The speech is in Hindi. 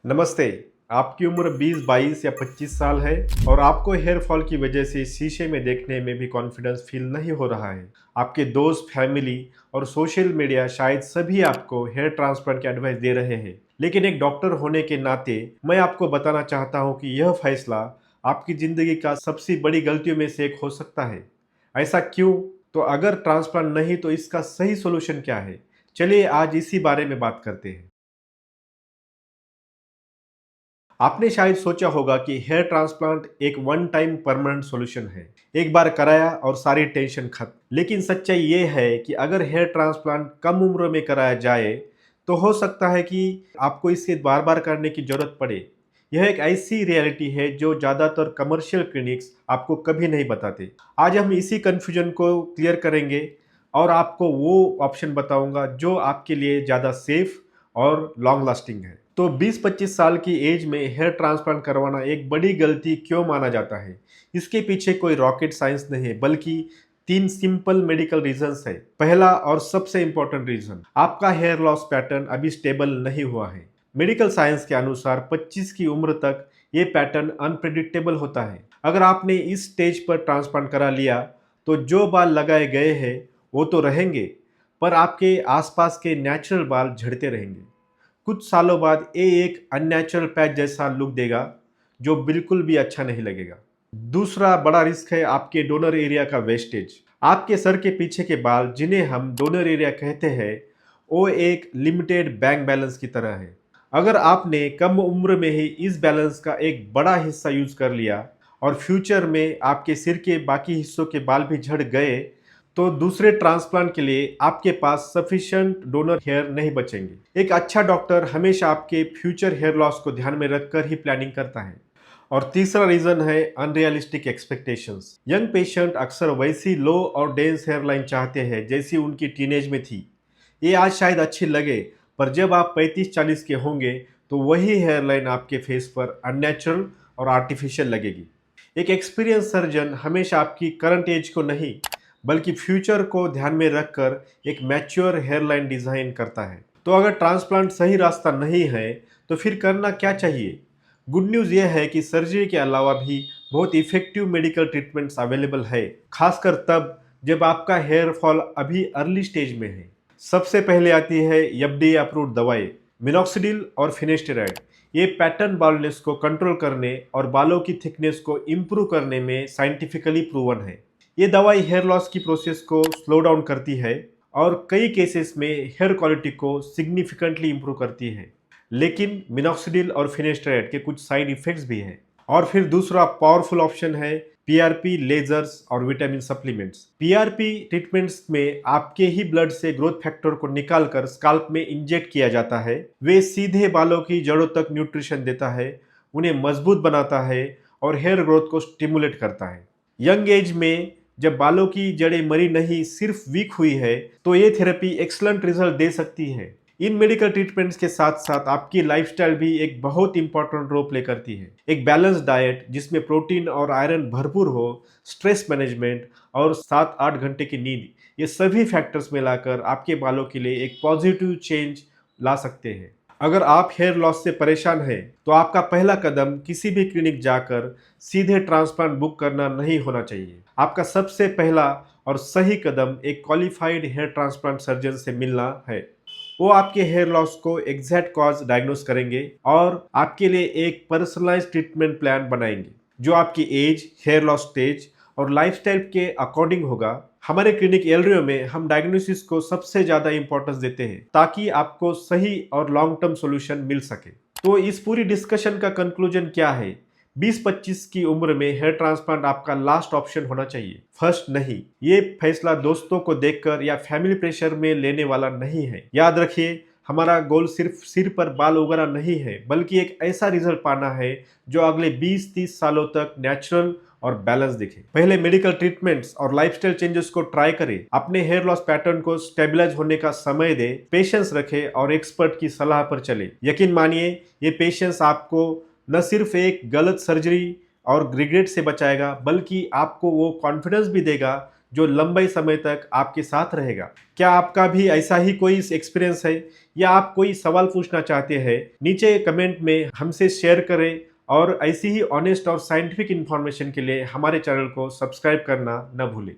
नमस्ते। आपकी उम्र 20, 22 या 25 साल है और आपको हेयर फॉल की वजह से शीशे में देखने में भी कॉन्फिडेंस फील नहीं हो रहा है। आपके दोस्त, फैमिली और सोशल मीडिया शायद सभी आपको हेयर ट्रांसप्लांट की एडवाइस दे रहे हैं। लेकिन एक डॉक्टर होने के नाते मैं आपको बताना चाहता हूं कि यह फैसला आपकी ज़िंदगी का सबसे बड़ी गलतियों में से एक हो सकता है। ऐसा क्यों? तो अगर ट्रांसप्लांट नहीं तो इसका सही सॉल्यूशन क्या है? चलिए आज इसी बारे में बात करते हैं। आपने शायद सोचा होगा कि हेयर ट्रांसप्लांट एक वन टाइम परमानेंट सॉल्यूशन है। एक बार कराया और सारी टेंशन खत्म। लेकिन सच्चाई ये है कि अगर हेयर ट्रांसप्लांट कम उम्र में कराया जाए तो हो सकता है कि आपको इसे बार बार करने की जरूरत पड़े। यह एक ऐसी रियलिटी है जो ज़्यादातर कमर्शियल क्लिनिक्स आपको कभी नहीं बताते। आज हम इसी कन्फ्यूजन को क्लियर करेंगे और आपको वो ऑप्शन बताऊंगा जो आपके लिए ज़्यादा सेफ और लॉन्ग लास्टिंग है। तो 20-25 साल की एज में हेयर ट्रांसप्लांट करवाना एक बड़ी गलती क्यों माना जाता है? इसके पीछे कोई रॉकेट साइंस नहीं है, बल्कि तीन सिंपल मेडिकल रीजंस है। पहला और सबसे इंपॉर्टेंट रीजन, आपका हेयर लॉस पैटर्न अभी स्टेबल नहीं हुआ है। मेडिकल साइंस के अनुसार 25 की उम्र तक ये पैटर्न अनप्रिडिक्टेबल होता है। अगर आपने इस स्टेज पर ट्रांसप्लांट करा लिया तो जो बाल लगाए गए हैं वो तो रहेंगे, पर आपके आसपास के नेचुरल बाल झड़ते रहेंगे। कुछ सालों बाद ये एक अननेचुरल पैच जैसा लुक देगा जो बिल्कुल भी अच्छा नहीं लगेगा। दूसरा बड़ा रिस्क है आपके डोनर एरिया का वेस्टेज। आपके सर के पीछे के बाल जिन्हें हम डोनर एरिया कहते हैं वो एक लिमिटेड बैंक बैलेंस की तरह है। अगर आपने कम उम्र में ही इस बैलेंस का एक बड़ा हिस्सा यूज कर लिया और फ्यूचर में आपके सिर के बाकी हिस्सों के बाल भी झड़ गए तो दूसरे ट्रांसप्लांट के लिए आपके पास सफिशिएंट डोनर हेयर नहीं बचेंगे। एक अच्छा डॉक्टर हमेशा आपके फ्यूचर हेयर लॉस को ध्यान में रखकर ही प्लानिंग करता है। और तीसरा रीजन है अनरियलिस्टिक एक्सपेक्टेशंस। यंग पेशेंट अक्सर वैसी लो और डेंस हेयरलाइन चाहते हैं जैसी उनकी टीनेज में थी। ये आज शायद अच्छी लगे, पर जब आप 35-40 के होंगे तो वही हेयरलाइन आपके फेस पर अननेचुरल और आर्टिफिशियल लगेगी। एक एक्सपीरियंस सर्जन हमेशा आपकी करंट एज को नहीं बल्कि फ्यूचर को ध्यान में रखकर एक मैच्योर हेयरलाइन डिजाइन करता है। तो अगर ट्रांसप्लांट सही रास्ता नहीं है तो फिर करना क्या चाहिए? गुड न्यूज़ यह है कि सर्जरी के अलावा भी बहुत इफेक्टिव मेडिकल ट्रीटमेंट्स अवेलेबल है, खासकर तब जब आपका हेयर फॉल अभी अर्ली स्टेज में है। सबसे पहले आती है एफडीए अप्रूव्ड दवाई मिनॉक्सिडिल और फिनेस्टेराइड। ये पैटर्न बाल्डनेस को कंट्रोल करने और बालों की थिकनेस को इम्प्रूव करने में साइंटिफिकली प्रूवन है। ये दवाई हेयर लॉस की प्रोसेस को स्लो डाउन करती है और कई केसेस में हेयर क्वालिटी को सिग्निफिकेंटली इम्प्रूव करती है। लेकिन मिनॉक्सिडिल और फिनेस्टेराइड के कुछ साइड इफेक्ट्स भी हैं। और फिर दूसरा पावरफुल ऑप्शन है पीआरपी लेजर्स और विटामिन सप्लीमेंट्स। पीआरपी ट्रीटमेंट्स में आपके ही ब्लड से ग्रोथ फैक्टर को निकालकर स्काल्प में इंजेक्ट किया जाता है। वे सीधे बालों की जड़ों तक न्यूट्रिशन देता है, उन्हें मजबूत बनाता है और हेयर ग्रोथ को स्टिमुलेट करता है। यंग एज में जब बालों की जड़ें मरी नहीं सिर्फ वीक हुई है तो ये थेरेपी एक्सलेंट रिजल्ट दे सकती है। इन मेडिकल ट्रीटमेंट्स के साथ साथ आपकी लाइफस्टाइल भी एक बहुत इंपॉर्टेंट रोल प्ले करती है। एक बैलेंस डाइट जिसमें प्रोटीन और आयरन भरपूर हो, स्ट्रेस मैनेजमेंट और 7-8 घंटे की नींद, ये सभी फैक्टर्स मिलाकर आपके बालों के लिए एक पॉजिटिव चेंज ला सकते हैं। अगर आप हेयर लॉस से परेशान हैं तो आपका पहला कदम किसी भी क्लिनिक जाकर सीधे ट्रांसप्लांट बुक करना नहीं होना चाहिए। आपका सबसे पहला और सही कदम एक क्वालिफाइड हेयर ट्रांसप्लांट सर्जन से मिलना है। वो आपके हेयर लॉस को एग्जैक्ट कॉज डायग्नोस करेंगे और आपके लिए एक पर्सनलाइज्ड ट्रीटमेंट प्लान बनाएंगे जो आपकी एज, हेयर लॉस स्टेज और लाइफस्टाइल के अकॉर्डिंग होगा। हमारे क्लिनिक एलरियो में हम डायग्नोसिस को सबसे ज्यादा इंपॉर्टेंस देते हैं ताकि आपको सही और लॉन्ग टर्म सॉल्यूशन मिल सके। तो इस पूरी डिस्कशन का कंक्लूजन क्या है? 20-25 की उम्र में हेयर ट्रांसप्लांट आपका लास्ट ऑप्शन होना चाहिए, फर्स्ट नहीं। ये फैसला दोस्तों को देखकर या फैमिली प्रेशर में लेने वाला नहीं है। याद रखिए, हमारा गोल सिर्फ सिर पर बाल उगाना नहीं है, बल्कि एक ऐसा रिजल्ट पाना है जो अगले 20-30 सालों तक नेचुरल और बैलेंस दिखे। पहले मेडिकल ट्रीटमेंट्स और लाइफस्टाइल चेंजेस को ट्राई करें, अपने हेयर लॉस पैटर्न को स्टेबलाइज होने का समय दे, पेशेंस रखें और एक्सपर्ट की सलाह पर चले। यकीन मानिए, ये पेशेंस आपको न सिर्फ एक गलत सर्जरी और रिग्रेट से बचाएगा बल्कि आपको वो कॉन्फिडेंस भी देगा जो लंबे समय तक आपके साथ रहेगा। क्या आपका भी ऐसा ही कोई एक्सपीरियंस है या आप कोई सवाल पूछना चाहते हैं, नीचे कमेंट में हमसे शेयर करें। और ऐसी ही ऑनेस्ट और साइंटिफिक इंफॉर्मेशन के लिए हमारे चैनल को सब्सक्राइब करना न भूलें।